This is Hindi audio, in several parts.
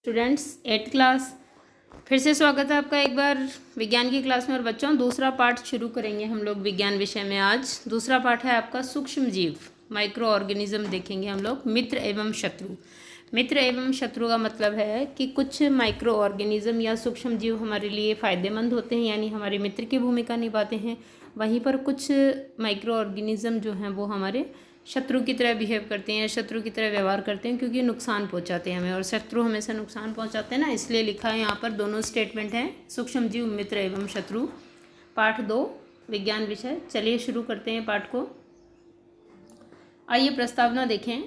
स्टूडेंट्स 8th क्लास, फिर से स्वागत है आपका एक बार विज्ञान की क्लास में। और बच्चों, दूसरा पार्ट शुरू करेंगे हम लोग विज्ञान विषय में। आज दूसरा पार्ट है आपका सूक्ष्म जीव, माइक्रो ऑर्गेनिज्म देखेंगे हम लोग। मित्र एवं शत्रु। मित्र एवं शत्रु का मतलब है कि कुछ माइक्रो ऑर्गेनिज्म या सूक्ष्म जीव हमारे लिए फ़ायदेमंद होते हैं, यानी हमारे मित्र की भूमिका निभाते हैं। वहीं पर कुछ माइक्रो ऑर्गेनिज्म जो हैं वो हमारे शत्रु की तरह बिहेव करते हैं या शत्रु की तरह व्यवहार करते हैं, क्योंकि नुकसान पहुंचाते हैं हमें, और शत्रु हमेशा नुकसान पहुंचाते हैं ना, इसलिए लिखा है यहाँ पर। दोनों स्टेटमेंट हैं, सूक्ष्म जीव, मित्र एवं शत्रु। पाठ 2 विज्ञान विषय। चलिए शुरू करते हैं पाठ को। आइए प्रस्तावना देखें।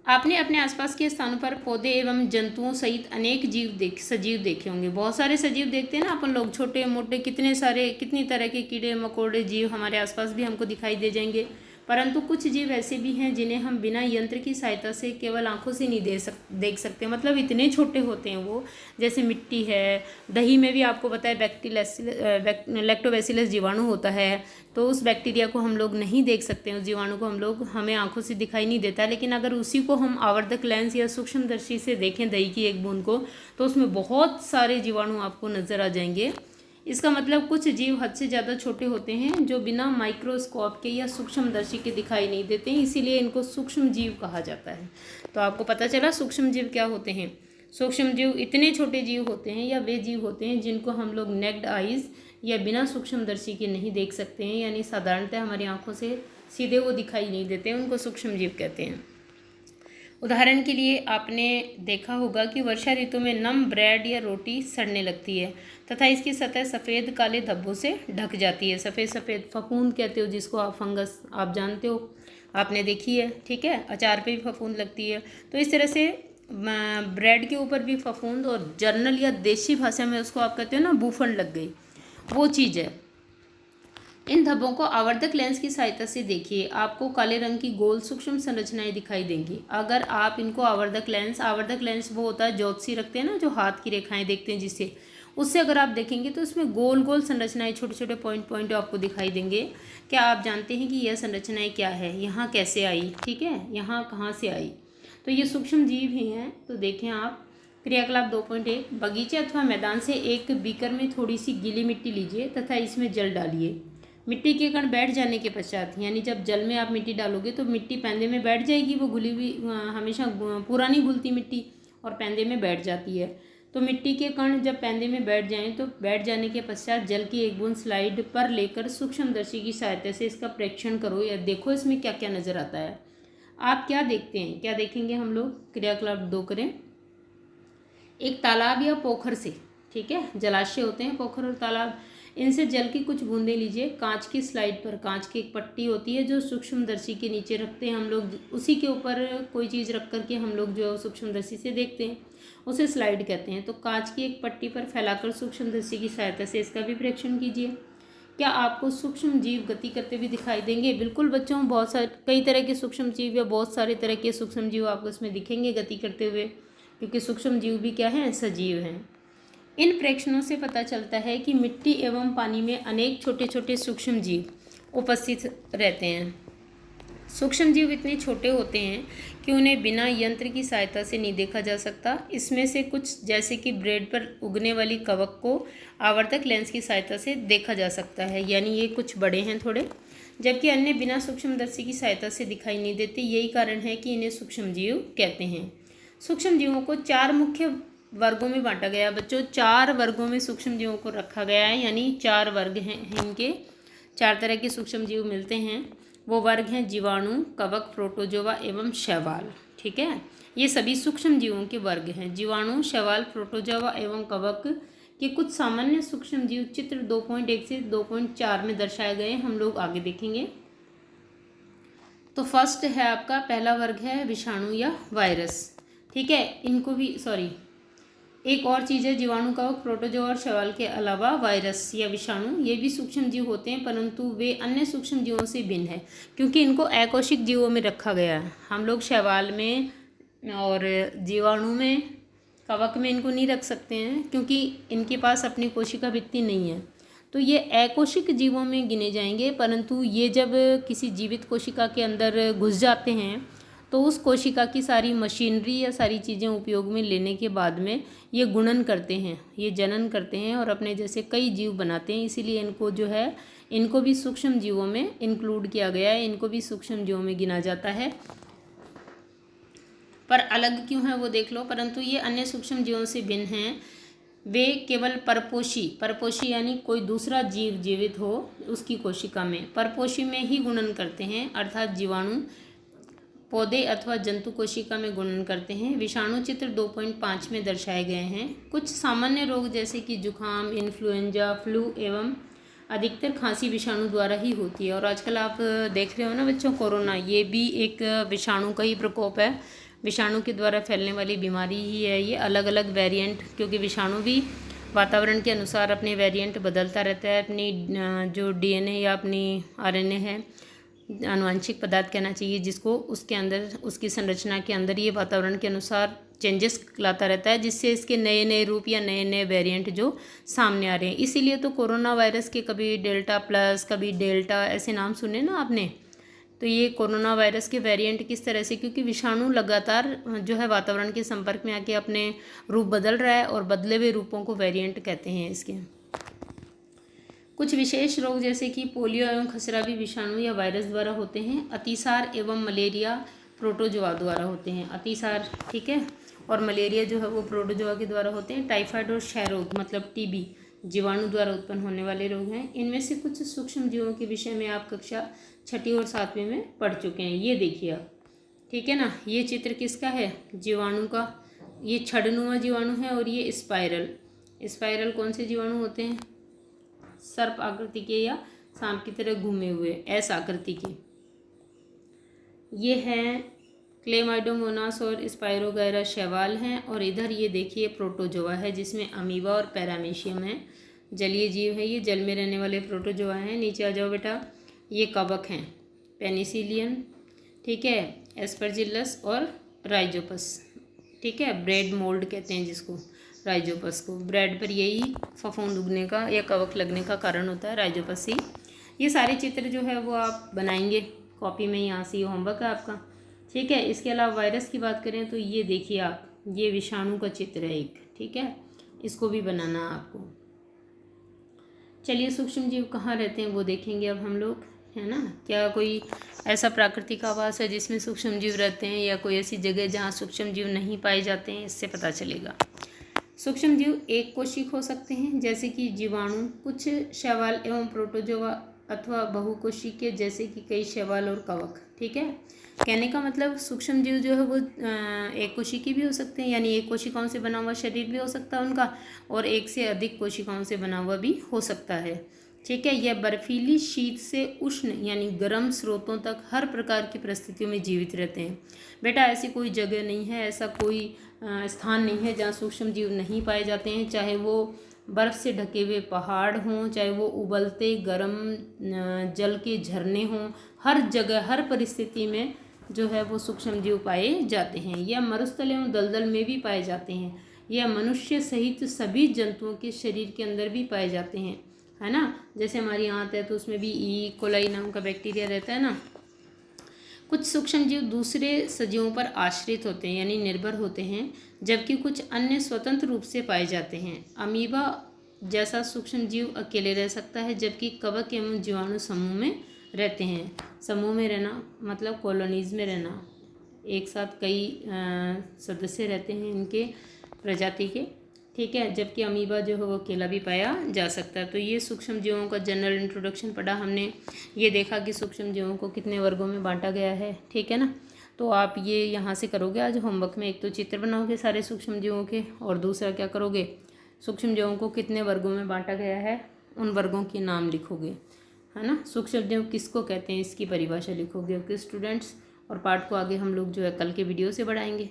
आपने अपने आसपास के स्थानों पर पौधे एवं जंतुओं सहित अनेक सजीव देखे होंगे। बहुत सारे सजीव देखते हैं ना अपन लोग, छोटे मोटे, कितनी तरह के कीड़े मकोड़े जीव हमारे आसपास भी हमको दिखाई दे जाएंगे। परंतु कुछ जीव ऐसे भी हैं जिन्हें हम बिना यंत्र की सहायता से केवल आंखों से नहीं देख सकते। मतलब इतने छोटे होते हैं वो, जैसे मिट्टी है, दही में भी आपको पता है लैक्टोबैसिलस जीवाणु होता है, तो उस बैक्टीरिया को हम लोग नहीं देख सकते हैं, उस जीवाणु को हमें आंखों से दिखाई नहीं देता। लेकिन अगर उसी को हम आवर्धक लेंस या सूक्ष्मदर्शी से देखें, दही की एक बूंद को, तो उसमें बहुत सारे जीवाणु आपको नजर आ जाएंगे। इसका मतलब कुछ जीव हद से ज़्यादा छोटे होते हैं जो बिना माइक्रोस्कोप के या सूक्ष्मदर्शी के दिखाई नहीं देते हैं, इसीलिए इनको सूक्ष्म जीव कहा जाता है। तो आपको पता चला सूक्ष्म जीव क्या होते हैं। सूक्ष्म जीव इतने छोटे जीव होते हैं या वे जीव होते हैं जिनको हम लोग नेक्ड आइज या बिना सूक्ष्मदर्शी के नहीं देख सकते हैं, यानी साधारणतः हमारी आंखों से सीधे वो दिखाई नहीं देते हैं, उनको सूक्ष्म जीव कहते हैं। उदाहरण के लिए आपने देखा होगा कि वर्षा ऋतु में नम ब्रेड या रोटी सड़ने लगती है तथा इसकी सतह सफ़ेद काले धब्बों से ढक जाती है। सफ़ेद सफ़ेद फफूंद कहते हो जिसको आप, फंगस आप जानते हो, आपने देखी है, ठीक है। अचार पे भी फफूंद लगती है। तो इस तरह से ब्रेड के ऊपर भी फफूंद, और जर्नल या देसी भाषा में उसको आप कहते हो ना, बूफन लग गई, वो चीज़ है। इन धब्बों को आवर्धक लेंस की सहायता से देखिए, आपको काले रंग की गोल सूक्ष्म संरचनाएं दिखाई देंगी। अगर आप इनको आवर्धक लेंस वो होता है, ज्योतिषी रखते हैं ना, जो हाथ की रेखाएं देखते हैं जिससे, उससे अगर आप देखेंगे तो इसमें गोल गोल संरचनाएं, छोटे छोटे पॉइंट आपको दिखाई देंगे। क्या आप जानते हैं कि यह संरचनाएं क्या है, यहाँ कैसे आई, ठीक है, यहाँ कहाँ से आई? तो ये सूक्ष्म जीव ही हैं। तो देखें आप, क्रियाकलाप 2.1, बगीचे अथवा मैदान से एक बीकर में थोड़ी सी गीली मिट्टी लीजिए तथा इसमें जल डालिए। मिट्टी के कण बैठ जाने के पश्चात, यानी जब जल में आप मिट्टी डालोगे तो मिट्टी पैंदे में बैठ जाएगी, वो घुली हुई, हमेशा पूरा नहीं घुलती मिट्टी, और पैंदे में बैठ जाती है। तो मिट्टी के कण जब पैंदे में बैठ जाएं तो बैठ जाने के पश्चात जल की एक बूंद स्लाइड पर लेकर सूक्ष्मदर्शी की सहायता से इसका प्रेक्षण करो या देखो इसमें क्या क्या नज़र आता है। आप क्या देखते हैं, क्या देखेंगे हम लोग? क्रियाकलाप 2 करें। एक तालाब या पोखर से, ठीक है, जलाशय होते हैं पोखर और तालाब, इनसे जल की कुछ बूंदें लीजिए। कांच की स्लाइड पर, कांच की एक पट्टी होती है जो सूक्ष्मदर्शी के नीचे रखते हैं हम लोग, उसी के ऊपर कोई चीज़ रख करके हम लोग जो सूक्ष्मदर्शी से देखते हैं उसे स्लाइड कहते हैं। तो कांच की एक पट्टी पर फैलाकर सूक्ष्मदर्शी की सहायता से इसका भी परीक्षण कीजिए। क्या आपको सूक्ष्म जीव गति करते हुए दिखाई देंगे? बिल्कुल बच्चों, बहुत सारे, कई तरह के सूक्ष्म जीव या बहुत सारे तरह के सूक्ष्म जीव आपको इसमें दिखेंगे गति करते हुए, क्योंकि सूक्ष्म जीव भी क्या हैं, सजीव हैं। इन प्रेक्षणों से पता चलता है कि मिट्टी एवं पानी में अनेक छोटे छोटे सूक्ष्म जीव उपस्थित रहते हैं। सूक्ष्म जीव इतने छोटे होते हैं कि उन्हें बिना यंत्र की सहायता से नहीं देखा जा सकता। इसमें से कुछ, जैसे कि ब्रेड पर उगने वाली कवक को आवर्धक लेंस की सहायता से देखा जा सकता है, यानी ये कुछ बड़े हैं थोड़े, जबकि अन्य बिना सूक्ष्मदर्शी की सहायता से दिखाई नहीं देते। यही कारण है कि इन्हें सूक्ष्म जीव कहते हैं। सूक्ष्म जीवों को 4 मुख्य वर्गों में बांटा गया बच्चों, 4 वर्गों में सूक्ष्म जीवों को रखा गया है, यानी 4 वर्ग हैं इनके। 4 तरह के सूक्ष्म जीव मिलते हैं। वो वर्ग हैं जीवाणु, कवक, प्रोटोजोआ एवं शैवाल, ठीक है। ये सभी सूक्ष्म जीवों के वर्ग हैं। जीवाणु, शैवाल, प्रोटोजोआ एवं कवक के कुछ सामान्य सूक्ष्म जीव चित्र 2.1 से 2.4 में दर्शाए गए, हम लोग आगे देखेंगे। तो फर्स्ट है आपका, पहला वर्ग है विषाणु या वायरस, ठीक है। इनको भी, एक और चीज़ है, जीवाणु, कवक, प्रोटोजोआ और शैवाल के अलावा वायरस या विषाणु, ये भी सूक्ष्म जीव होते हैं, परंतु वे अन्य सूक्ष्म जीवों से भिन्न है, क्योंकि इनको अकोशिक जीवों में रखा गया है। हम लोग शैवाल में और जीवाणु में, कवक में इनको नहीं रख सकते हैं, क्योंकि इनके पास अपनी कोशिका भित्ति नहीं है, तो ये अकोशिक जीवों में गिने जाएंगे। परंतु ये जब किसी जीवित कोशिका के अंदर घुस जाते हैं तो उस कोशिका की सारी मशीनरी या सारी चीज़ें उपयोग में लेने के बाद में ये गुणन करते हैं, ये जनन करते हैं और अपने जैसे कई जीव बनाते हैं। इसीलिए इनको जो है, इनको भी सूक्ष्म जीवों में इंक्लूड किया गया है, इनको भी सूक्ष्म जीवों में गिना जाता है। पर अलग क्यों है वो देख लो। परंतु ये अन्य सूक्ष्म जीवों से भिन्न हैं। वे केवल परपोषी यानी कोई दूसरा जीव जीवित हो उसकी कोशिका में परपोषी में ही गुणन करते हैं, अर्थात जीवाणु पौधे अथवा जंतु कोशिका में गुणन करते हैं। विषाणु चित्र 2.5 में दर्शाए गए हैं। कुछ सामान्य रोग जैसे कि जुखाम, इन्फ्लुएंजा, फ्लू एवं अधिकतर खांसी विषाणु द्वारा ही होती है। और आजकल आप देख रहे हो ना बच्चों, कोरोना, ये भी एक विषाणु का ही प्रकोप है, विषाणु के द्वारा फैलने वाली बीमारी ही है ये। अलग अलग वेरिएंट, क्योंकि विषाणु भी वातावरण के अनुसार अपने वेरिएंट बदलता रहता है। अपनी जो डीएनए या अपनी आरएनए है, आनुवंशिक पदार्थ कहना चाहिए जिसको, उसके अंदर, उसकी संरचना के अंदर ये वातावरण के अनुसार चेंजेस लाता रहता है, जिससे इसके नए नए रूप या नए नए वेरिएंट जो सामने आ रहे हैं। इसीलिए तो कोरोना वायरस के कभी डेल्टा प्लस, कभी डेल्टा, ऐसे नाम सुने ना आपने। तो ये कोरोना वायरस के वेरिएंट किस तरह से, क्योंकि विषाणु लगातार जो है वातावरण के संपर्क में आके अपने रूप बदल रहा है और बदले हुए रूपों को वेरिएंट कहते हैं इसके। कुछ विशेष रोग जैसे कि पोलियो एवं खसरा भी विषाणु या वायरस द्वारा होते हैं। अतिसार एवं मलेरिया प्रोटोजोआ द्वारा होते हैं। अतिसार, ठीक है, और मलेरिया जो है वो प्रोटोजोआ के द्वारा होते हैं। टाइफाइड और क्षय रोग मतलब टीबी जीवाणु द्वारा उत्पन्न होने वाले रोग हैं। इनमें से कुछ सूक्ष्म जीवों के विषय में आप कक्षा 6ठी और 7वीं में पढ़ चुके हैं। ये देखिए आप, ठीक है ना। ये चित्र किसका है? जीवाणु का। ये छड़नुमा जीवाणु है और ये स्पाइरल कौन से जीवाणु होते हैं? सर्प आकृति के या सांप की तरह घूमे हुए एस आकृति के। ये हैं क्लेमाइडोमोनास और स्पाइरोगैरा शैवाल हैं। और इधर ये देखिए प्रोटोजोआ है जिसमें अमीबा और पैरामीशियम है, जलीय जीव है ये, जल में रहने वाले प्रोटोजोआ हैं। नीचे आ जाओ बेटा, ये कवक हैं, पेनिसिलियन, ठीक है, एस्परजिलस और राइजोपस, ठीक है, ब्रेड मोल्ड कहते हैं जिसको, राइजोपस को। ब्रेड पर यही फफूंद उगने का या कवक लगने का कारण होता है राइजोपस ही। ये सारे चित्र जो है वो आप बनाएंगे कॉपी में, यहाँ से ये होमवर्क है आपका, ठीक है। इसके अलावा वायरस की बात करें तो ये देखिए आप, ये विषाणु का चित्र है एक, ठीक है, इसको भी बनाना आपको। चलिए सूक्ष्म जीव कहाँ रहते हैं वो देखेंगे अब हम लोग, है ना। क्या कोई ऐसा प्राकृतिक आवास है जिसमें सूक्ष्म जीव रहते हैं, या कोई ऐसी जगह जहाँ सूक्ष्म जीव नहीं पाए जाते हैं, इससे पता चलेगा। सूक्ष्म जीव एक कोशिक हो सकते हैं जैसे कि जीवाणु, कुछ शैवाल एवं प्रोटोजोआ, अथवा बहुकोशिकीय जैसे कि कई शैवाल और कवक, ठीक है। कहने का मतलब सूक्ष्म जीव जो है वो एक कोशिकीय भी हो सकते हैं, यानी एक कोशिकाओं से बना हुआ शरीर भी हो सकता है उनका, और एक से अधिक कोशिकाओं से बना हुआ भी हो सकता है, ठीक है। यह बर्फीली शीत से उष्ण यानी गर्म स्रोतों तक हर प्रकार की परिस्थितियों में जीवित रहते हैं। बेटा ऐसी कोई जगह नहीं है, ऐसा कोई स्थान नहीं है जहाँ सूक्ष्म जीव नहीं पाए जाते हैं, चाहे वो बर्फ़ से ढके हुए पहाड़ हों, चाहे वो उबलते गर्म जल के झरने हों, हर जगह हर परिस्थिति में जो है वो सूक्ष्म जीव पाए जाते हैं। यह मरुस्थल एवं दलदल में भी पाए जाते हैं। यह मनुष्य सहित सभी जंतुओं के शरीर के अंदर भी पाए जाते हैं, है ना। जैसे हमारी आंत है तो उसमें भी ई कोलाई नाम का बैक्टीरिया रहता है ना। कुछ सूक्ष्म जीव दूसरे सजीवों पर आश्रित होते हैं यानी निर्भर होते हैं, जबकि कुछ अन्य स्वतंत्र रूप से पाए जाते हैं। अमीबा जैसा सूक्ष्म जीव अकेले रह सकता है, जबकि कवक एवं जीवाणु समूह में रहते हैं। समूह में रहना मतलब कॉलोनीज में रहना, एक साथ कई सदस्य रहते हैं इनके प्रजाति के, ठीक है। जबकि अमीबा जो है वो अकेला भी पाया जा सकता है। तो ये सूक्ष्म जीवों का जनरल इंट्रोडक्शन पढ़ा हमने। ये देखा कि सूक्ष्म जीवों को कितने वर्गों में बांटा गया है, ठीक है ना। तो आप ये यहाँ से करोगे आज होमवर्क में, एक तो चित्र बनाओगे सारे सूक्ष्म जीवों के, और दूसरा क्या करोगे, सूक्ष्म जीवों को कितने वर्गों में बांटा गया है उन वर्गों के नाम लिखोगे, है ना। सूक्ष्म जीव किसको कहते हैं इसकी परिभाषा लिखोगे। ओके स्टूडेंट्स, और पाठ को आगे हम लोग जो है कल के वीडियो से बढ़ाएंगे।